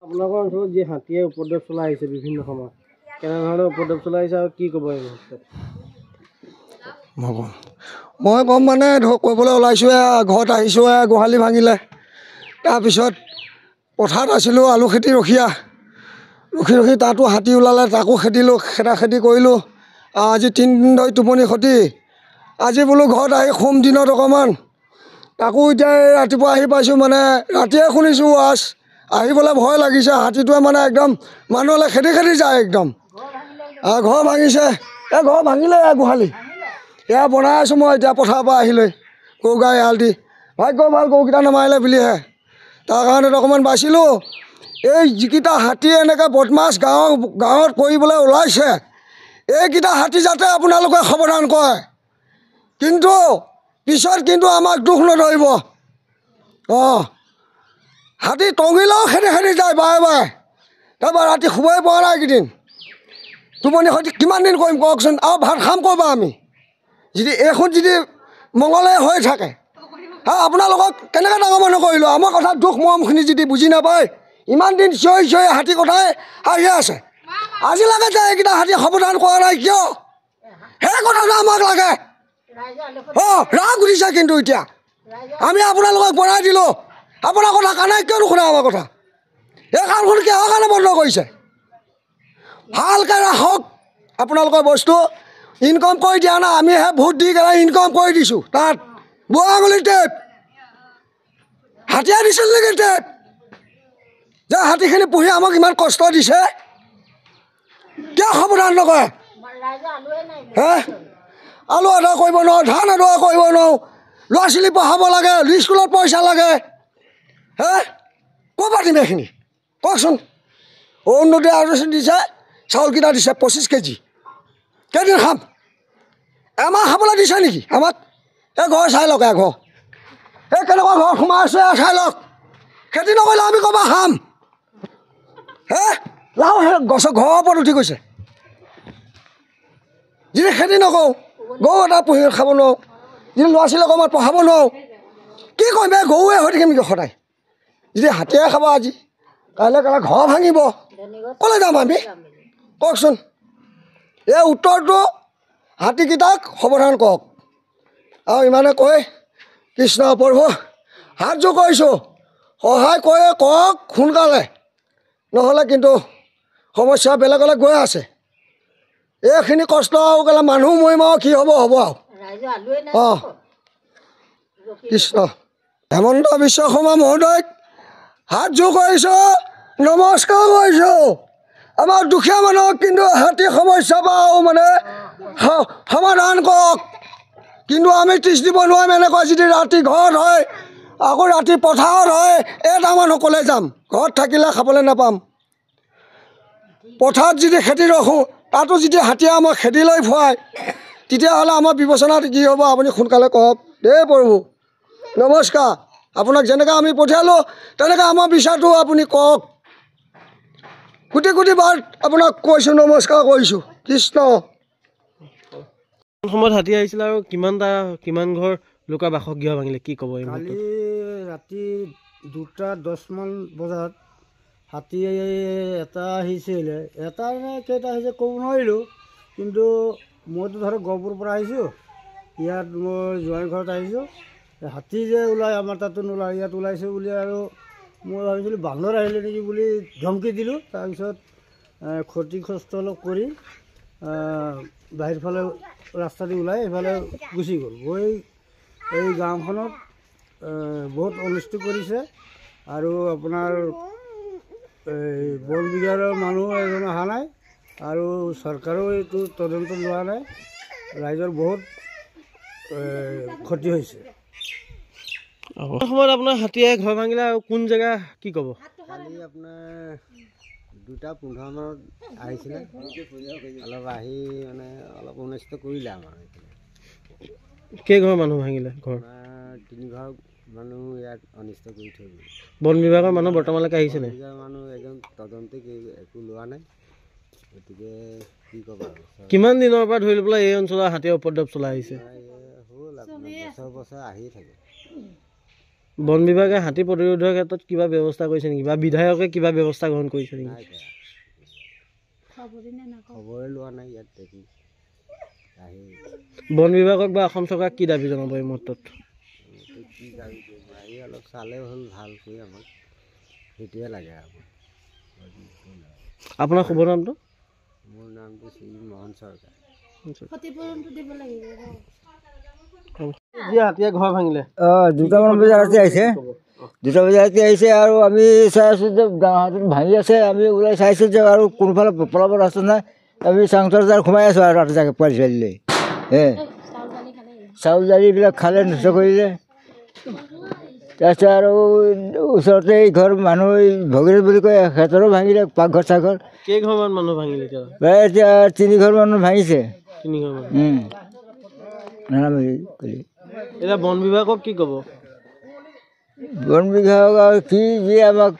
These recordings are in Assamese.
আপোনালোকৰ অঞ্চলত যি হাতীয়ে উপদ্ৰৱ চলাই আহিছে বিভিন্ন সময়ত কেনেধৰণে উপদ্ৰৱ চলাই আহিছে আৰু কি ক'ব এই মুহূৰ্তত? মই ক'ম মানে ধৰক কৰিবলৈ ওলাইছোঁ ঘৰত আহিছোঁ গোহালি ভাঙিলে তাৰপিছত পথাৰত আছিলোঁ আলু খেতি ৰখি তাতো হাতী ওলালে তাকো খেদিলোঁ খেতি কৰিলোঁ আজি 3 দিন ধৰি টোপনি ক্ষতি আজি বোলো ঘৰত আহি শুম দিনত অকণমান তাকো এতিয়া ৰাতিপুৱা আহি পাইছোঁ মানে ৰাতিয়ে শুনিছোঁ আৱাজ আহিবলৈ ভয় লাগিছে হাতীটোৱে মানে একদম মানুহলৈ খেদি যায় একদম ঘৰ ভাঙিছে ঘৰ ভাঙিলে গোহালি এয়া বনাই আছোঁ মই এতিয়া পথাৰৰ পৰা আহিলৈ গৰু গাই এৰাল দি ভাগ্য ভাল গৰুকেইটা নামাৰিলে বুলিহে তাৰ কাৰণে অকণমান বাচিলোঁ এই যিকেইটা হাতীয়ে এনেকৈ বদমাছ গাঁৱত কৰিবলৈ ওলাইছে এইকেইটা হাতী যাতে আপোনালোকে সাৱধান কৰে কিন্তু পিছত কিন্তু আমাক দুখ নধৰিব হাতী টঙিলেও খেদি যায় বাৰে বাৰে তাৰপৰা ৰাতি শুবই পৰা নাই এইকেইদিন টোপনি সৈতে কিমান দিন কৰিম কওকচোন আৰু ভাত খাম ক'ৰ পৰা আমি যদি এইখন যদি মংগলে হৈ থাকে আপোনালোকক কেনেকৈ ডাঙৰ মানুহ কৰিলোঁ আমাৰ কথা দুখ মৰমখিনি যদি বুজি নাপায় ইমান দিন চিঞৰি হাতী কথাই আহি আছে আজিলৈকে যে এইকেইটা হাতী সাৱধান কৰা নাই কিয় সেই কথাটো আমাক লাগে ৰাগ উঠিছে কিন্তু এতিয়া আমি আপোনালোকক বনাই দিলোঁ আপোনাৰ কথা কাণে কিয় নুশুনে আমাৰ কথা এই কামখন কিহৰ কাৰণে বন্ধ কৰিছে ভালকৈ ৰাখক আপোনালোকৰ বস্তু ইনকম কৰি দিয়া নাই আমিহে ভোট দি কেনে ইনকম কৰি দিছোঁ তাত বুঢ়া আঙুলি টেপ হাতীয়ে দিছিল নেকি টেপ যে হাতীখিনি পুহি আমাক ইমান কষ্ট দিছে কিয় সাৱধান নকৰে আলু আদা কৰিব নোৱাৰোঁ ধান আদা কৰিব নোৱাৰোঁ ল'ৰা ছোৱালী পঢ়াব লাগে স্কুলত পইচা লাগে ক'ৰ পৰা দিম এইখিনি কওকচোন অৰুণোদয় আঁচনি দিছে চাউলকেইটা দিছে 25 কেজি কেইদিন খাম এমাহ খাবলৈ দিছে নেকি আমাক এই ঘৰ চাই লওক ঘৰ এই কেনেকুৱা ঘৰ সোমাই আছোঁ চাই লওক খেতি নকৰিলে আমি ক'ৰপৰা খাম লাও গছৰ ঘৰৰ ওপৰত উঠি গৈছে যদি খেতি নকৰোঁ গৰু এটা পুহি খাব নোৱাৰোঁ যদি ল'ৰা ছোৱালী অকণমান পঢ়াব নোৱাৰোঁ কি কৰিম এই গৰুৱে হৈ থাকিম নেকি সদায় যদি হাতীয়ে খাব আজি কাইলৈ ঘৰ ভাঙিব ক'লৈ যাম আমি কওকচোন এই উত্তৰটো হাতীকেইটাক সাৱধান কৰক আৰু ইমানে কৈ কৃষ্ণ প্ৰভু হাত জোৰ কৰিছোঁ সহায় কৰে কৰক সোনকালে নহ'লে কিন্তু সমস্যা বেলেগলৈ গৈ আছে এইখিনি কষ্ট আৰু কেলে মানুহ মৰিম আৰু কি হ'ব আৰু কৃষ্ণ হেমন্ত বিশ্ব শৰ্মা মহোদয়ক হাত জোৰ কৰিছোঁ নমস্কাৰ কৰিছোঁ আমাৰ দুখীয়া মানুহক কিন্তু হাতী সমস্যা পাওঁ মানে সমাধান কৰক কিন্তু আমি ত্ৰিছ দিব নোৱাৰিম এনেকুৱা যদি ৰাতি ঘৰত হয় আকৌ ৰাতি পথাৰত হয় এটা মানুহ ক'লৈ যাম ঘৰত থাকিলে খাবলৈ নাপাম পথাৰত যদি খেতি ৰাখোঁ তাতো যদি হাতীয়ে আমাক খেদি লৈ ফুৱায় তেতিয়াহ'লে আমাৰ বিবেচনাত কি হ'ব আপুনি সোনকালে কওক দেই প্ৰভু নমস্কাৰ আপোনাক যেনেকৈ আমি পঠিয়ালোঁ তেনেকৈ আমাৰ বিচাৰটো আপুনি কওক কোটি কোটি বাৰ আপোনাক কৈছোঁ নমস্কাৰ কৰিছোঁ কৃষ্ণ সময়ত হাতী আহিছিলে আৰু কিমান ঘৰ লোকৰ বাসগৃহ ভাঙিলে কি ক'ব? কালি ৰাতি 2:10 বজাত হাতী এটা আহিছিলে এটা কেইটা আহিছে ক'ব নোৱাৰিলোঁ কিন্তু মইতো ধৰক গহপুৰৰ পৰা আহিছোঁ ইয়াত মই জোৱাই ঘৰত আহিছোঁ হাতী যে ওলাই আমাৰ তাতো নোলায় ইয়াত ওলাইছে বুলি আৰু মই ভাবিছিলোঁ বান্দৰ আহিলে নেকি বুলি ধমকি দিলোঁ তাৰপিছত ক্ষতিগ্ৰস্ত অলপ কৰি বাহিৰ ফালে ৰাস্তা দি ওলাই এইফালে গুচি গ'ল এই গাঁওখনত বহুত অনিষ্ট কৰিছে আৰু আপোনাৰ এই বন বিভাগৰ মানুহ এজন অহা নাই আৰু চৰকাৰেও এইটো তদন্ত লোৱা নাই ৰাইজৰ বহুত ক্ষতি হৈছে সময়ত আপোনাৰ হাতীয়ে ঘৰ ভাঙিলে আৰু কোন জেগা কি ক'ব? কালি আপোনাৰ 2:15 মানত আহিছিলে অলপ আহি মানে অলপ অনিষ্ট কৰিলে আমাৰ কেইঘৰ মানুহ ভাঙিলে ঘৰ? 3 ঘৰ মানুহ ইয়াত অনিষ্ট কৰি থৈ গ'ল বন বিভাগৰ মানুহ বৰ্তমানলৈকে আহিছে নাই? মানুহ এজন তদন্তে একো লোৱা নাই গতিকে কি ক'ব কিমান দিনৰ পৰা ধৰি পেলাই এই অঞ্চলৰ হাতীয়ে উপদ্ৰৱ চলাই আহিছে? হ'ল আপোনাৰ বছৰ আহিয়ে থাকে বন বিভাগে হাতী প্ৰতিৰোধৰ ক্ষেত্ৰত কিবা ব্যৱস্থা কৰিছে নেকি বা বিধায়কে কিবা ব্যৱস্থা গ্ৰহণ কৰিছে নেকি? খবৰে লোৱা নাই ইয়াত দেখি আহি বন বিভাগক বা অসম চৰকাৰক কি দাবী জনাব এই মুহূৰ্তত? কি গাড়ী আহি অলপ চালে হ'ল ভালকৈ আমাক সেইটোৱে লাগে আৰু। আপোনাৰ শুভ নামটো? মোৰ নামটো শ্ৰী মোহন চৰকাৰ। যি হাতীয়ে ঘৰ ভাঙিলে 2টামান বজাত ৰাতি আহিছে, 2টা বজাত ৰাতি আহিছে আৰু আমি চাই আছোঁ যে হাতী ভাঙি আছে। আমি ওলাই চাইছোঁ যে আৰু কোনোফালে পলাব ৰাস্তা নাই। আমি চাংচৰ জাৰ সোমাই আছোঁ আৰু ৰাতি জাগে পোৱালি ছোৱালী লৈ চাউল দালিবিলাক খালে নষ্ট কৰিলে। তাৰপিছত আৰু ওচৰতে এই ঘৰ মানুহ ভগীৰথ বুলি কয় সিহঁতৰো ভাঙিলে পাকঘৰ চাকঘৰ। কেইঘৰমান মানুহ ভাঙিলে এতিয়া? প্ৰায় এতিয়া 3 ঘৰ মানুহ ভাঙিছে। 3 ঘৰমান। এতিয়া বন বিভাগক কি ক'ব? বন বিভাগ আৰু কি দিয়ে আমাক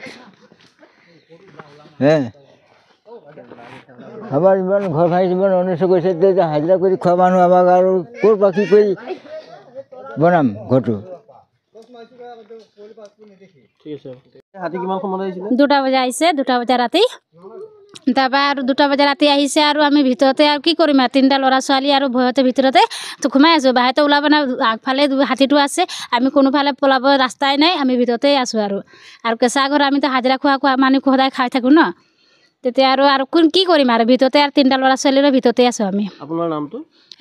আমাৰ ইমান ঘৰ ভাঙিছে, ইমান অনিষ্ট কৰিছে। এতিয়া হাজিৰা কৰি খোৱা মানুহ আমাক আৰু ক'ৰ পৰা কি কৰি বনাম ঘৰটো? ঠিক আছে। হাতী কিমান সময়ত আহিছিলে? 2টা বজাত আহিছে, 2টা বজাত ৰাতি। তাৰপৰা আৰু 2টা বজাত ৰাতি আহিছে আৰু আমি ভিতৰতে আৰু কি কৰিম আৰু 3টা ল'ৰা ছোৱালী আৰু ভয়তে ভিতৰতে তো সোমাই আছোঁ। বাহিৰতে ওলাব নাই, আগফালে হাতীটো আছে। আমি কোনোফালে পলাব ৰাস্তাই নাই, আমি ভিতৰতে আছোঁ আৰু কেঁচা ঘৰ আমিতো হাজিৰা খোৱা মানুহ সদায় খাই থাকোঁ ন। তেতিয়া আৰু কি কৰিম আৰু ভিতৰতে আৰু 3টা ল'ৰা ছোৱালীৰ ভিতৰতে আছোঁ আমি। আপোনাৰ নামটো?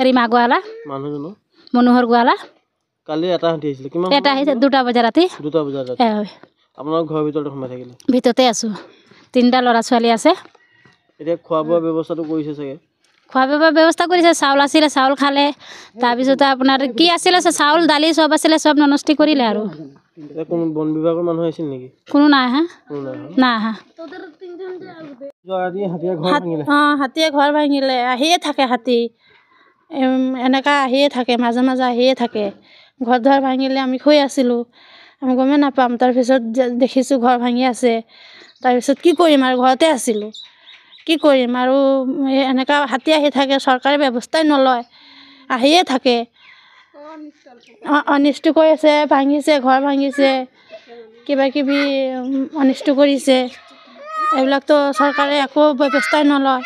ৰীমা গোৱালা। মানুহজনৰ? মনোহৰ গোৱালা। কালি এটা হাতী আহিছিলে, কিমান? এটা আহিছে 2টা বজাত ৰাতি। 2টা বজাত ৰাতি। আপোনাৰ ঘৰৰ ভিতৰতে সোমাই থাকিলে? ভিতৰতে আছোঁ, 3টা ল'ৰা ছোৱালী আছে। এতিয়া খোৱা বোৱা ব্যৱস্থাটো কৰিছে চাগে? খোৱা বোৱা ব্যৱস্থা কৰিছে, চাউল আছিলে চাউল খালে। তাৰপিছতে আপোনাৰ কি আছিলে চাউল দালি চব আছিলে, চব নষ্ট কৰিলে আৰু। কোনো বন বিভাগৰ মানুহ আহিছিল নেকি? কোনো নাই আহা, নাই আহা। হাতীয়ে ঘৰ ভাঙিলে। আহিয়ে থাকে হাতী, এনেকুৱা আহিয়ে থাকে, মাজে মাজে আহিয়ে থাকে। ঘৰ দুৱাৰ ভাঙিলে আমি শুই আছিলোঁ, আমি গমেই নাপাম। তাৰপিছত দেখিছোঁ ঘৰ ভাঙি আছে। তাৰপিছত কি কৰিম আৰু ঘৰতে আছিলোঁ, কি কৰিম আৰু এনেকুৱা হাতী আহি থাকে, চৰকাৰে ব্যৱস্থাই নলয়, আহিয়ে থাকে। অনিষ্ট কৰিছে, ভাঙিছে, ঘৰ ভাঙিছে, কিবা কিবি অনিষ্ট কৰিছে। এইবিলাকতো চৰকাৰে একো ব্যৱস্থাই নলয়।